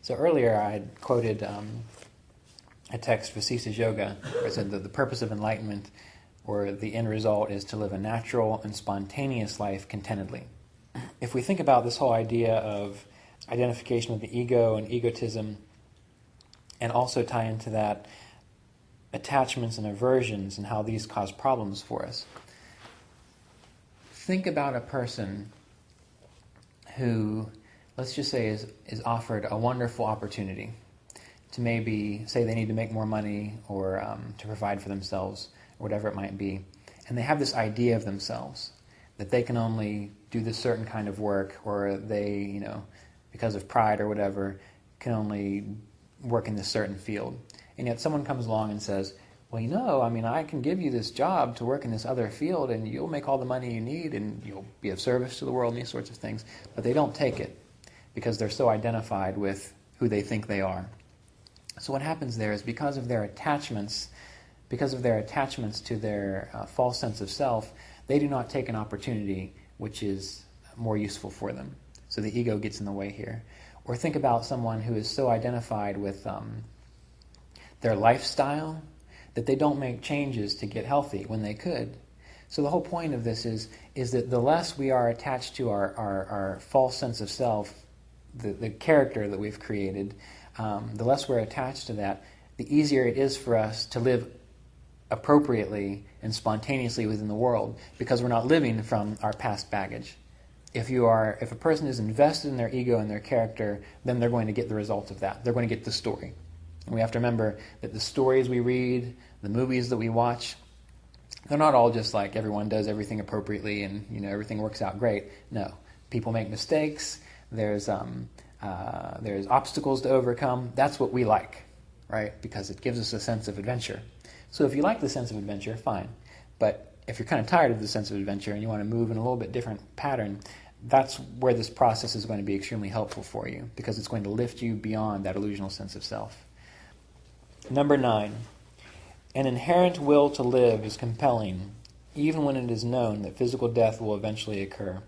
So earlier I had quoted a text, Vasista's Yoga, where it said that the purpose of enlightenment, or the end result, is to live a natural and spontaneous life contentedly. If we think about this whole idea of identification with the ego and egotism, and also tie into that attachments and aversions and how these cause problems for us, think about a person who, let's just say, is offered a wonderful opportunity to maybe say they need to make more money or to provide for themselves, or whatever it might be. And they have this idea of themselves, that they can only do this certain kind of work, or they, because of pride or whatever, can only work in this certain field. And yet someone comes along and says, well, I can give you this job to work in this other field, and you'll make all the money you need, and you'll be of service to the world, and these sorts of things. But they don't take it, because they're so identified with who they think they are. So what happens there is, because of their attachments to their false sense of self, they do not take an opportunity which is more useful for them. So the ego gets in the way here. Or think about someone who is so identified with their lifestyle that they don't make changes to get healthy when they could. So the whole point of this is that the less we are attached to our false sense of self, the character that we've created, the less we're attached to that, the easier it is for us to live appropriately and spontaneously within the world, because we're not living from our past baggage. If a person is invested in their ego and their character, then they're going to get the result of that. They're going to get the story. And we have to remember that the stories we read, the movies that we watch, they're not all just like everyone does everything appropriately and everything works out great. No, people make mistakes. There's obstacles to overcome. That's what we like, right? Because it gives us a sense of adventure. So if you like the sense of adventure, fine. But if you're kind of tired of the sense of adventure and you want to move in a little bit different pattern, that's where this process is going to be extremely helpful for you, because it's going to lift you beyond that illusional sense of self. Number 9, an inherent will to live is compelling, even when it is known that physical death will eventually occur.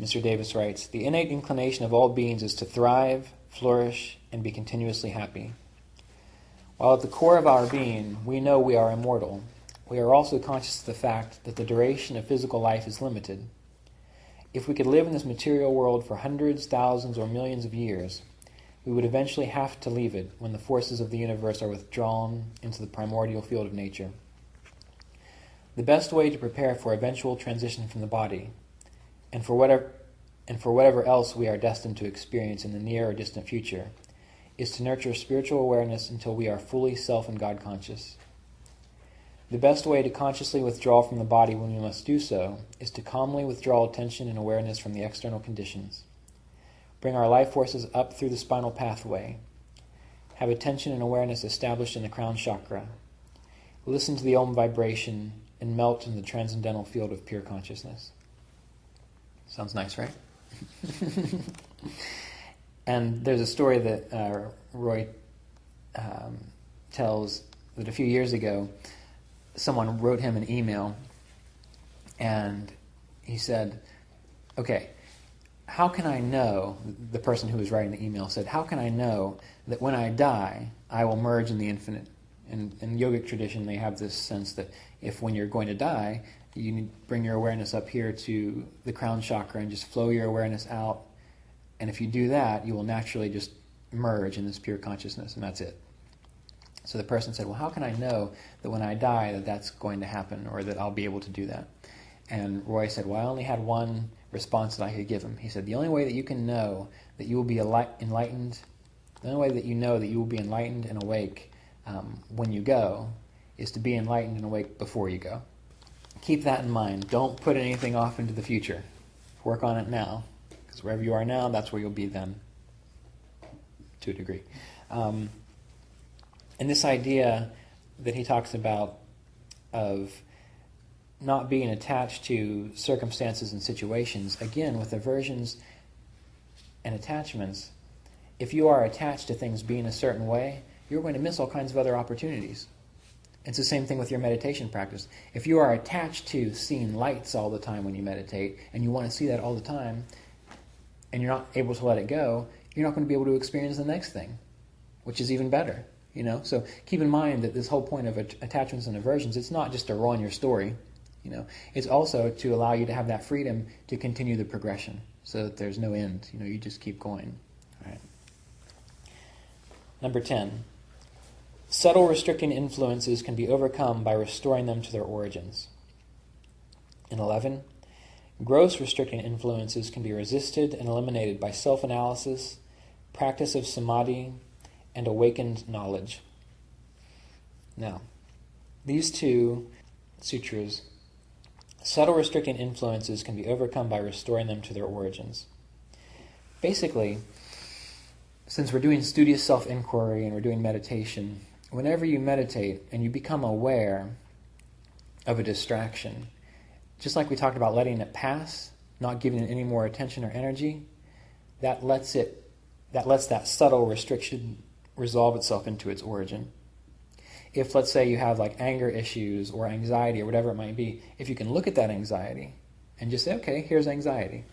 Mr. Davis writes, the innate inclination of all beings is to thrive, flourish, and be continuously happy. While at the core of our being, we know we are immortal, we are also conscious of the fact that the duration of physical life is limited. If we could live in this material world for hundreds, thousands, or millions of years, we would eventually have to leave it when the forces of the universe are withdrawn into the primordial field of nature. The best way to prepare for eventual transition from the body, and for whatever else we are destined to experience in the near or distant future, is to nurture spiritual awareness until we are fully self and God conscious. The best way to consciously withdraw from the body when we must do so is to calmly withdraw attention and awareness from the external conditions. Bring our life forces up through the spinal pathway. Have attention and awareness established in the crown chakra. Listen to the Om vibration and melt in the transcendental field of pure consciousness. Sounds nice, right? And there's a story that Roy tells that a few years ago, someone wrote him an email, and he said, okay, how can I know, the person who was writing the email said, how can I know that when I die, I will merge in the infinite? In yogic tradition, they have this sense that if when you're going to die, you need to bring your awareness up here to the crown chakra and just flow your awareness out. And if you do that, you will naturally just merge in this pure consciousness, and that's it. So the person said, well, how can I know that when I die that that's going to happen, or that I'll be able to do that? And Roy said, well, I only had one response that I could give him. He said, the only way that you can know that you will be enlightened, the only way that you know that you will be enlightened and awake when you go, is to be enlightened and awake before you go. Keep that in mind. Don't put anything off into the future. Work on it now, because wherever you are now, that's where you'll be then, to a degree. And this idea that he talks about of not being attached to circumstances and situations, again, with aversions and attachments, if you are attached to things being a certain way, you're going to miss all kinds of other opportunities. It's the same thing with your meditation practice. If you are attached to seeing lights all the time when you meditate, and you want to see that all the time, and you're not able to let it go, you're not going to be able to experience the next thing, which is even better. So keep in mind that this whole point of attachments and aversions, it's not just to ruin your story. It's also to allow you to have that freedom to continue the progression, so that there's no end. You just keep going. All right. Number 10. Subtle restricting influences can be overcome by restoring them to their origins. And 11. Gross restricting influences can be resisted and eliminated by self-analysis, practice of samadhi, and awakened knowledge. Now, these two sutras, subtle restricting influences can be overcome by restoring them to their origins. Basically, since we're doing studious self-inquiry and we're doing meditation, whenever you meditate and you become aware of a distraction, just like we talked about letting it pass, not giving it any more attention or energy, that lets that subtle restriction resolve itself into its origin. If, let's say, you have like anger issues or anxiety or whatever it might be, if you can look at that anxiety and just say, okay, here's anxiety.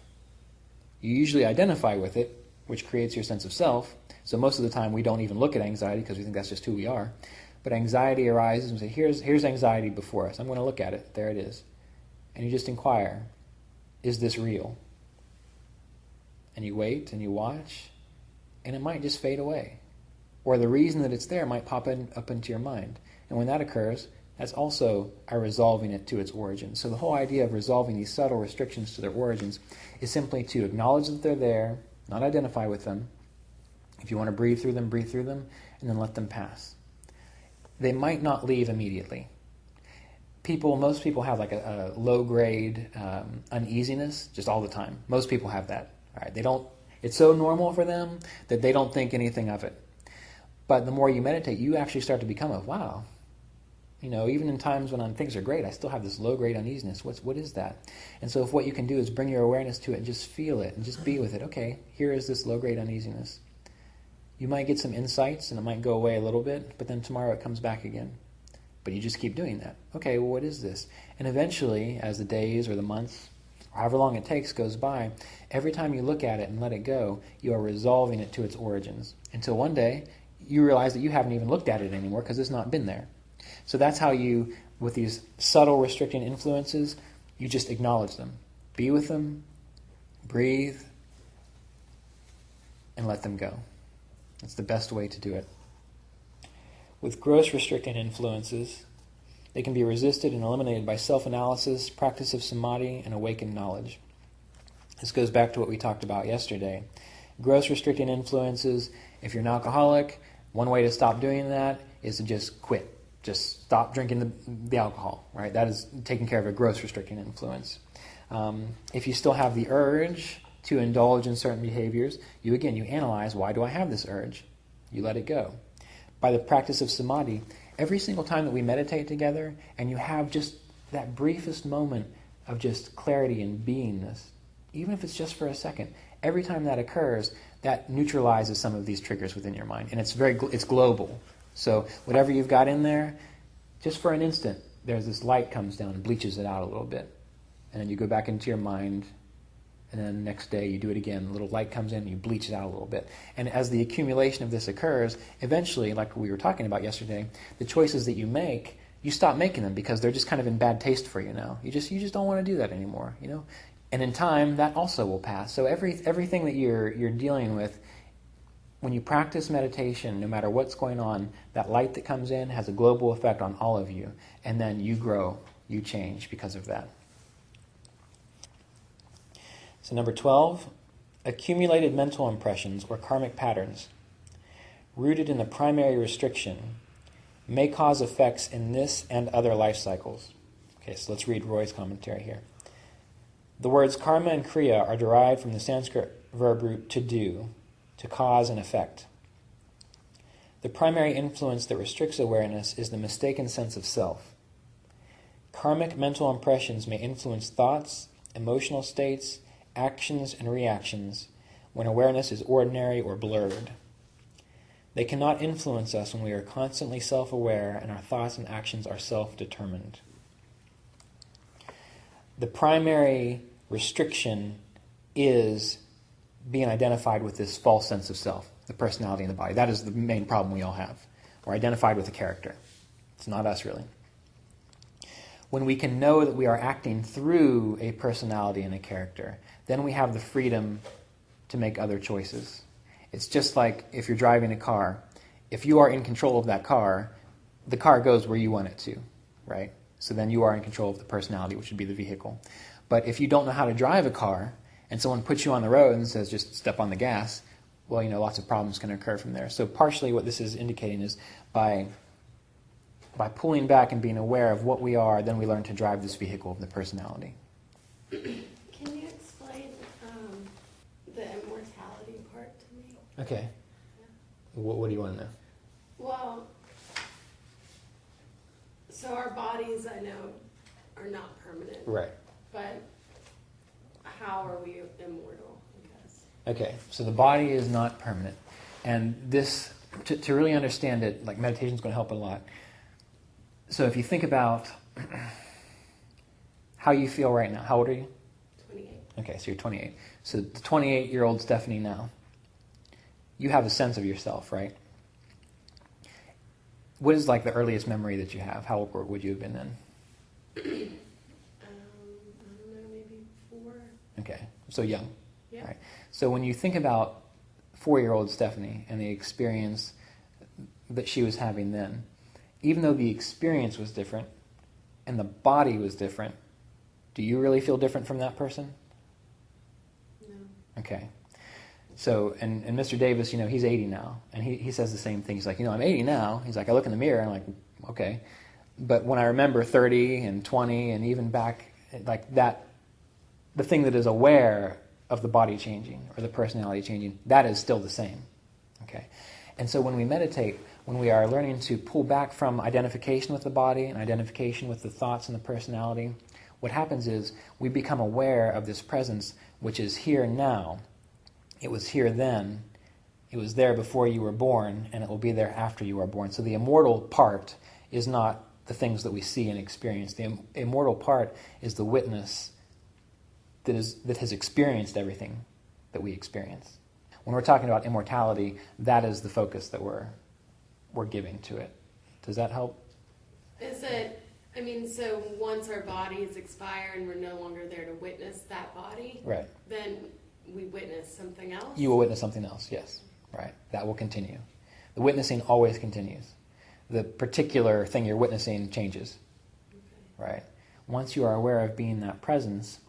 You usually identify with it, which creates your sense of self. So most of the time we don't even look at anxiety because we think that's just who we are. But anxiety arises and we say, here's anxiety before us. I'm going to look at it. There it is. And you just inquire, is this real? And you wait and you watch, and it might just fade away. Or the reason that it's there might pop up into your mind. And when that occurs, that's also a resolving it to its origin. So the whole idea of resolving these subtle restrictions to their origins is simply to acknowledge that they're there, not identify with them. If you want to breathe through them, and then let them pass. They might not leave immediately. Most people have like a low-grade uneasiness just all the time. Most people have that. All right, it's so normal for them that they don't think anything of it. But the more you meditate, you actually start to become wow. Even in times when things are great, I still have this low-grade uneasiness. What is that? And so if what you can do is bring your awareness to it and just feel it and just be with it. Okay, here is this low-grade uneasiness. You might get some insights and it might go away a little bit, but then tomorrow it comes back again. But you just keep doing that. Okay, well, what is this? And eventually, as the days or the months, or however long it takes goes by, every time you look at it and let it go, you are resolving it to its origins. Until one day, you realize that you haven't even looked at it anymore because it's not been there. So that's how you, with these subtle restricting influences, you just acknowledge them. Be with them, breathe, and let them go. That's the best way to do it. With gross restricting influences, they can be resisted and eliminated by self-analysis, practice of samadhi, and awakened knowledge. This goes back to what we talked about yesterday. Gross restricting influences, if you're an alcoholic, one way to stop doing that is to just quit. Just stop drinking the alcohol, right? That is taking care of a gross restricting influence. If you still have the urge to indulge in certain behaviors, you analyze, why do I have this urge? You let it go. By the practice of samadhi, every single time that we meditate together and you have just that briefest moment of just clarity and beingness, even if it's just for a second, every time that occurs, that neutralizes some of these triggers within your mind. And it's global. So whatever you've got in there, just for an instant, there's this light comes down and bleaches it out a little bit. And then you go back into your mind, and then the next day you do it again. A little light comes in and you bleach it out a little bit. And as the accumulation of this occurs, eventually, like we were talking about yesterday, the choices that you make, you stop making them because they're just kind of in bad taste for you now. You just don't want to do that anymore, And in time, that also will pass. So everything that you're dealing with, when you practice meditation, no matter what's going on, that light that comes in has a global effect on all of you. And then you grow, you change because of that. So number 12, accumulated mental impressions or karmic patterns, rooted in the primary restriction, may cause effects in this and other life cycles. Okay, so let's read Roy's commentary here. The words karma and kriya are derived from the Sanskrit verb root to do, to cause and effect. The primary influence that restricts awareness is the mistaken sense of self. Karmic mental impressions may influence thoughts, emotional states, actions and reactions when awareness is ordinary or blurred. They cannot influence us when we are constantly self-aware and our thoughts and actions are self-determined. The primary restriction is being identified with this false sense of self, the personality in the body. That is the main problem we all have. We're identified with a character. It's not us, really. When we can know that we are acting through a personality and a character, then we have the freedom to make other choices. It's just like if you're driving a car. If you are in control of that car, the car goes where you want it to, right? So then you are in control of the personality, which would be the vehicle. But if you don't know how to drive a car, and someone puts you on the road and says, just step on the gas, well, lots of problems can occur from there. So partially what this is indicating is by pulling back and being aware of what we are, then we learn to drive this vehicle of the personality. Can you explain the immortality part to me? Okay. What do you want to know? Well, so our bodies, I know, are not permanent. Right. But how are we immortal, I guess? Okay, so the body is not permanent. And this, to really understand it, like meditation is going to help a lot. So if you think about how you feel right now, how old are you? 28. Okay, so you're 28. So the 28-year-old Stephanie now, you have a sense of yourself, right? What is like the earliest memory that you have? How old would you have been then? I don't know, maybe 4. Okay, so young. Yeah. Right. So when you think about 4-year-old Stephanie and the experience that she was having then, even though the experience was different and the body was different, do you really feel different from that person? No. Okay. So, and Mr. Davis, he's 80 now, and he says the same thing. He's like, I'm 80 now. He's like, I look in the mirror, and I'm like, okay. But when I remember 30 and 20 and even back, like that, the thing that is aware of the body changing or the personality changing, that is still the same. Okay. And so when we meditate, when we are learning to pull back from identification with the body and identification with the thoughts and the personality, what happens is we become aware of this presence which is here now. It was here then, it was there before you were born, and it will be there after you are born. So the immortal part is not the things that we see and experience. The immortal part is the witness that has experienced everything that we experience. When we're talking about immortality, that is the focus that we're giving to it. Does that help? Is it, so once our bodies expire and we're no longer there to witness that body, Right. then we witness something else? You will witness something else, yes. Right. That will continue. The witnessing always continues. The particular thing you're witnessing changes. Okay. Right. Once you are aware of being that presence,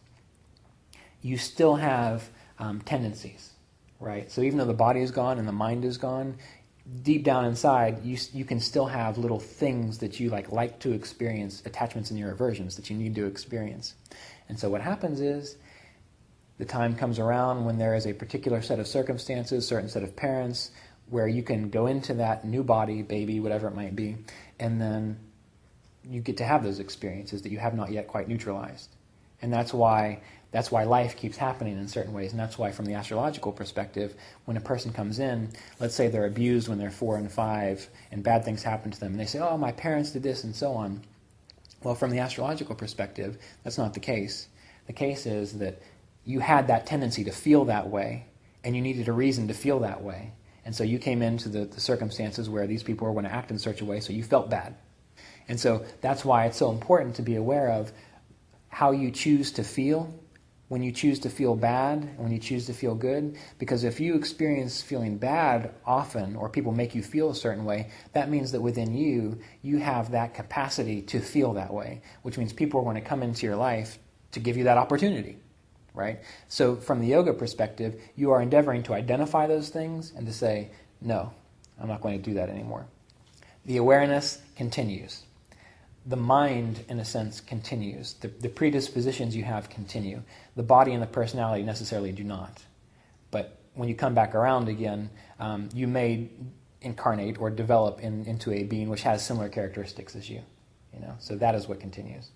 you still have tendencies. Right. So even though the body is gone and the mind is gone, deep down inside, you can still have little things that you like to experience, attachments and your aversions that you need to experience. And so what happens is, the time comes around when there is a particular set of circumstances, certain set of parents, where you can go into that new body, baby, whatever it might be, and then you get to have those experiences that you have not yet quite neutralized. And that's why life keeps happening in certain ways, and that's why from the astrological perspective, when a person comes in, let's say they're abused when they're 4 and 5, and bad things happen to them, and they say, oh, my parents did this, and so on. Well, from the astrological perspective, that's not the case. The case is that you had that tendency to feel that way, and you needed a reason to feel that way. And so you came into the circumstances where these people were going to act in such a way, so you felt bad. And so that's why it's so important to be aware of how you choose to feel, when you choose to feel bad, and when you choose to feel good. Because if you experience feeling bad often, or people make you feel a certain way, that means that within you have that capacity to feel that way, which means people are going to come into your life to give you that opportunity. Right? So from the yoga perspective, you are endeavoring to identify those things and to say, no, I'm not going to do that anymore. The awareness continues. The mind, in a sense, continues. The predispositions you have continue. The body and the personality necessarily do not. But when you come back around again, you may incarnate or develop into a being which has similar characteristics as you. So that is what continues.